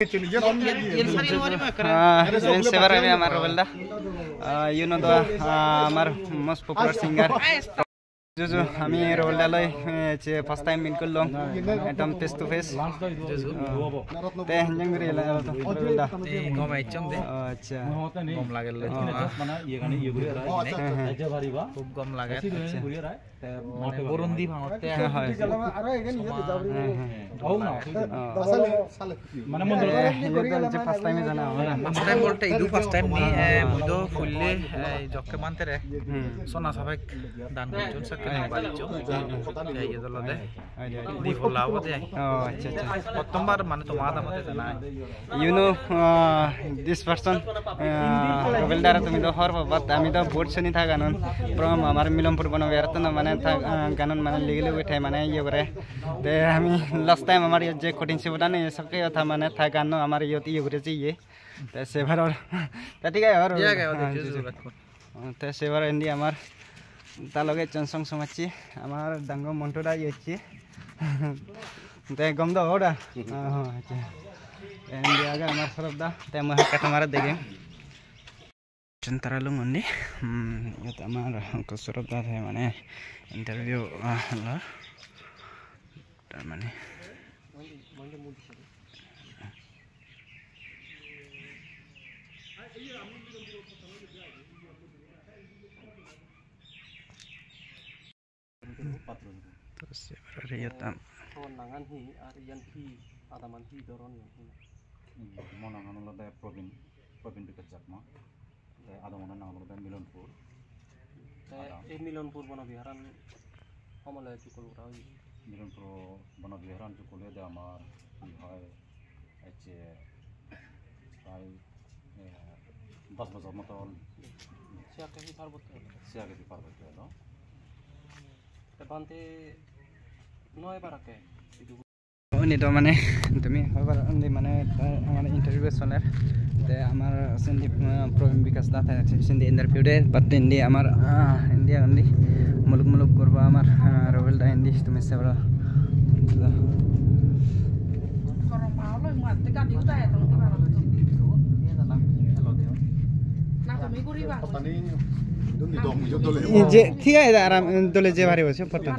Sebar amar Rovelda. You know the amar most popular singer. Juju, আমি রোলডালৈ first time meet করলাম একদম face to face তে হেঞ্জং করে রোলডা গম আইচং দে আচ্ছা গম লাগেল মানে ইয়ে গানি ইয়ে করে রাই আইজা ভারিবা খুব গম লাগে মানে বরন্দি ভাঙতে হয় আর এখানে ইয়ে যাবরি হও না মানে মন যে ফার্স্ট টাইমে জানা ফার্স্ট টাইম বলতে ইদু ফার্স্ট টাইম নি মুদো ফুললে জক্কে মানতে রে সোনা সাবেক দান করছন সকে বালিচো এই দলতে দি ফলাও দে আচ্ছা আচ্ছা প্রথমবার মানে তোমার দামতে জানা ইউ নো দিস পারসন রোবেলদার তুমি তো হর বাত আমি তো বোর্ড শুনি থা গানন প্রম আমার মিলনপুর বন বেরত না মানে থা গানন মানে লিগলে উঠে মানে ইয়ে করে তে আমি লাস্ট টাইম আমার যে কোটিং সিবুটা নে সকে থা মানে থা গান আমার ইয়ে করে চিয়ে তে সেবার তা ঠিক আছে আর তে সেবার এন্ডি আমার তা লগে চনসং সমাচি আমার ডাঙ্গ মন্টুদা ইয়েছি তে গম দাও ওডা হ্যাঁ আচ্ছা এন্ডি আগে আমার সরবদা তে মই কাটামারা দেখে centara lung undi yat amar ko sorobda the mane interview la tar mane terus ya yatam nangan hi ar yan hi adaman hi doron mo nangan la da provin bikat jakma ada mana nang ada Milanpur Milanpur bana biharan amala ki kol rawi Milanpur bana biharan ju kole de amar ki hoy ache প্রায় 10 বছর মতো সিয়াকে পার্বত্য হলো বানতে 9 বারাকে উনি তো মানে তুমি হবার মানে আমার ইন্টারভিউ চলে তে আমার সিন্ধি প্রবীণ বিকাশ দা থাকে সিন্ধি ইন্টারভিউ দে বাট ইন্ডি আমার ইন্ডিয়া গন্ডি মুলুক মুলুক করব আমার রোবেল দা ইন্ডি তুমি সেবরা করম ভালো মারতে কাটি উঠা এত কি ভালো তো না তুমি করিবা পানি দুনি দম দলে যে ঠিক আছে আরাম দলে যে ভারি হচ্ছে photo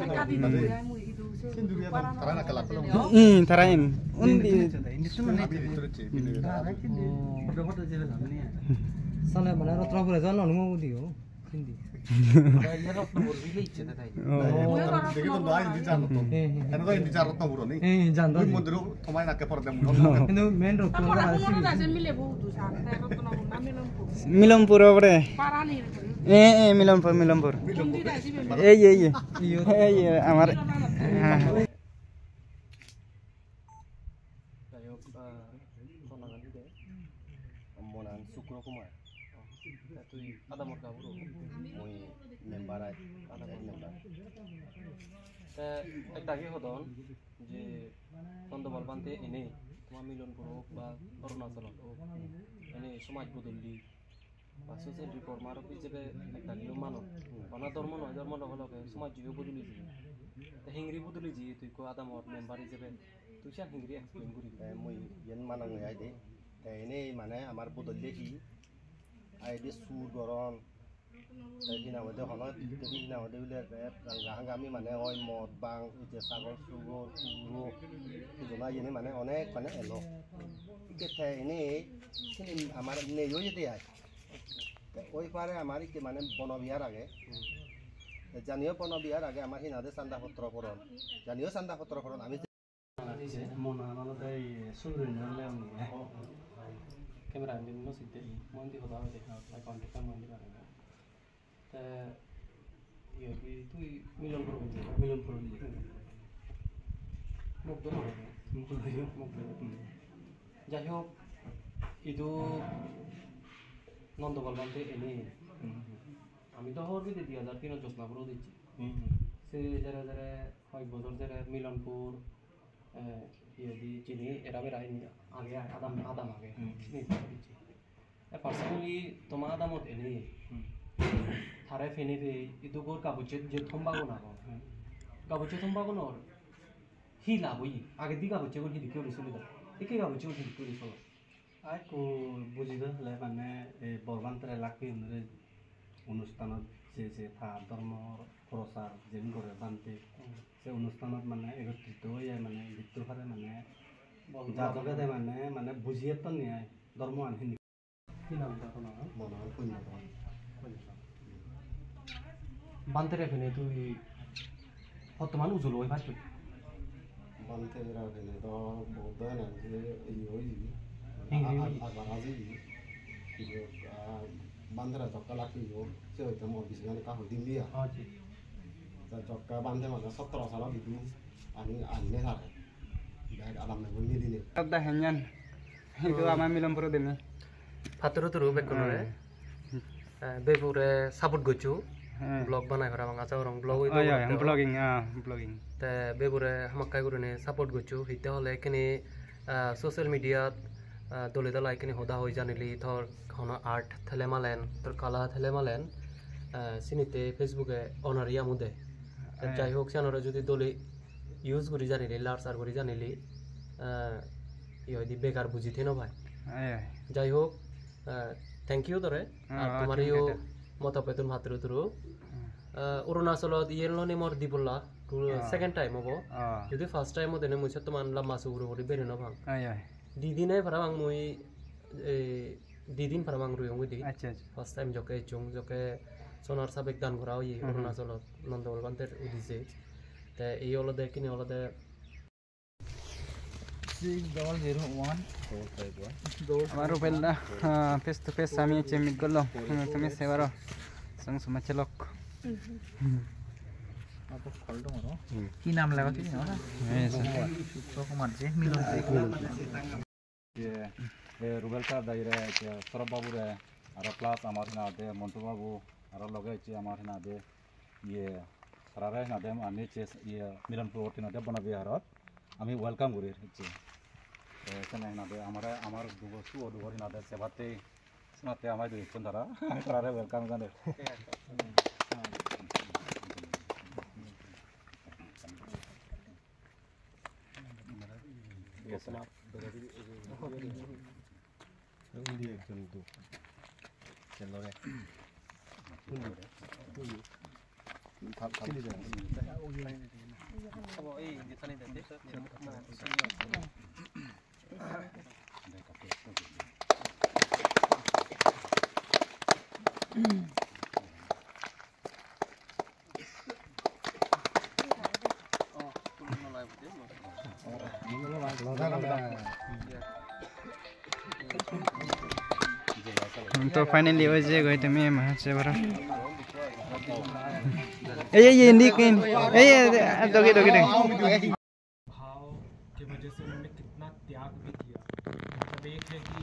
karena kalau tarain undi sana mana Ratnapura jalan nunggu dia hindi Ratnapura bile iচ্ছে তাই দেখি তো নাই hindi জানো তো এনে তো hindi Ratnapura নেই জানো ওই মন্দির তোমায় নাকে পড়ে দেম কিন্তু মেন Ratnapura আছে মিলে বহুত সাথে Ratnapura মিলনপুর মিলনপুর ওরে পারানি মিলনপুর এই আমার monan Sukro Kumar tuh ada mereka bro mau member ada member একটা কি হদন যে বন্ধবল বানতে এনে তোমার মিলনপুর হোক বা অরুণাচল হোক এনে সমাজ বদলি বা সোশ্যাল রিফর্মার হিসেবে একটা নিয়ম মানো অনা ধর্ম নয় ধর্ম লগে সমাজ জীবও বদলি হিংরি বদলি যি তুই কো আদামর মেম্বার হিসেবে তুই সে হিংরি এক্সপ্লেন করি মই ইয়ান মানং আই দে এনে মানে আমার বদলি কি আই দে সুর গরম দিনা হতে হলো দিনা হতে বলে গাহাঙ্গামি মানে হয় মদ বাং যে সাগর সুগর পুরো জনা ইনে মানে অনেক মানে এলো কেতে এনে আমার নেইও যেতে আয় ওই পারে আমার কি মানে বনবিহার আগে জানিও বনবিহার আগে আমার হিনাদে চান্দা পত্র পড়ন জানিও চান্দা পত্র পড়ন আমি মনা মানে সুন্দর নালে আমি ক্যামেরা নিয়ে সিতে মন্দি কথা হবে না কন্টাক্ট মন্দি করে তা ইয়ে তুই মিলনপুর মুখ ধরে যাই হোক ইদু নন্দগল বানতে এনে আমি তো হর বিদে 2003 জোসনাপুরও দিচ্ছি সে যারা যারা কয়েক বছর যারা মিলনপুর ইয়ে দি চিনি এরা বেরা আগে আদাম আগে চিনি দিচ্ছি পার্সোনালি তোমার আদামত এনে थारे फेने पे इतो गोर काबुचे जे थंबागो ना काबुचे थंबागो नर हि लाबोई आगे दी काबुचे गोर हि दिखे ओरि सुलिदा একে গাবো চুল ঠিক করে চলো আইকো বুঝিবে হলে মানে এই বৰবান্তৰে লাগি অনুষ্ঠানত যে ধৰ্মৰ প্ৰচাৰ যেন কৰে বান্তে সেই অনুষ্ঠানত মানে একত্ৰিত হৈ মানে গীতটোৰ ফালে মানে যাদকে মানে বুজিয়ে তো নিয়ে ধৰ্ম আনখিনি কি নাম দেখো না মনোহৰ পুণ্যধন বান্তে রেখে তুই বর্তমান উজ্জ্বল হয়ে পারছো বানতে রাখেন তো বহুত না যে এই হই আবার আজি যে বান্দরা জক্কা লাকি হো সে হইতো মো বিসগানে কা হই দিলিয়া হ্যাঁ জি তা জক্কা বান্দে মানে 17 সাল বিদু আমি আননে থাকে ব্যাগ আলাম না বলি দিনে दा हेन्यान itu ama milampuro demi ফাতরো তো রুবে কোন রে বেপুরে সাপোর্ট গচু ব্লগ বানাই করা বাংলা চাও রং ব্লগ হইতো blogging blogging তে বেপুরে হামাক্কাই করনে সাপোর্ট গচু হিতে হলে এখানে সোশ্যাল মিডিয়া দলে দলে এখানে হোদা হই জানিলি ধর কোন আর্ট থেলে মালেন তোর কালা থেলে মালেন সিনিতে ফেসবুকে অনারিয়া মুদে যাই হোক সানরে যদি দলে ইউজ করি জানিলি লার্সার করি জানিলি ইদি বেকার বুঝিতে ন ভাই যাই হোক থ্যাংক ইউ তোরে আর তোমার ইও মত পেতুন ভাতরু তুরু অরুণাচলত ইয়েলনি মর দিবলা সেকেন্ড টাইম হবো যদি ফার্স্ট টাইম দেনে মুছে তো মানলা মাসু উড়ো উড়ি বেরে ন ভাং দিদিনে ফারাং মুই দিদিন ফারাং রুয়ং উদি আচ্ছা ফার্স্ট টাইম জকে চুং জকে সোনার সাবেক দান করা হই অরুণাচলত নন্দবলকান্তের উদিছে তে এই হলদে কিনে হলদে 601 আমার রুবেলদা ফেস টু ফেস আমি চেমিট গলো তুমি সেবারো সং সমাচলক কি নাম লাগা কি না সূত্র কুমার জি মিলন রুবেল স্যার দাইরে সৌরভ বাবু রে আর প্লাস আমার না দে মন্টু বাবু আর লগে আমার না দে ইয়ে সারারে না দে আমি ইয়ে মিলনপুর না দে বনাবি হারত আমি ওয়েলকাম করি হচ্ছে এখানে না দে আমার দুবস্তু ও দুবরি না দে সেবাতে নাতে আমার দুই কোন ধারা আমি সারারে ওয়েলকাম গানে तो फाइनली हो जे गई तुम्हें महचे बरा ये निकिन दोगे भाव की वजह से उन्होंने कितना त्याग भी किया मतलब एक है कि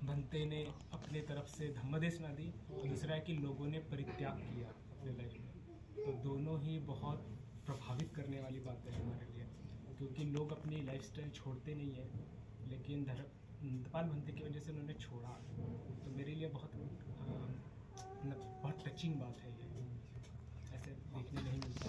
बनते ने अपने तरफ से धम्मदेश ना दी और दूसरा है कि लोगों ने परित्याग किया अपने लाइफ में तो दोनों ही बहुत प्रभावित करने वाली बात है हमारे लिए क्योंकि लोग अपनी लाइफस्टाइल छोड़ते नहीं है लेकिन नंदपाल भंते की वजह से उन्होंने छोड़ा तो मेरे लिए बहुत टचिंग बात है ये ऐसे देखने नहीं मिलता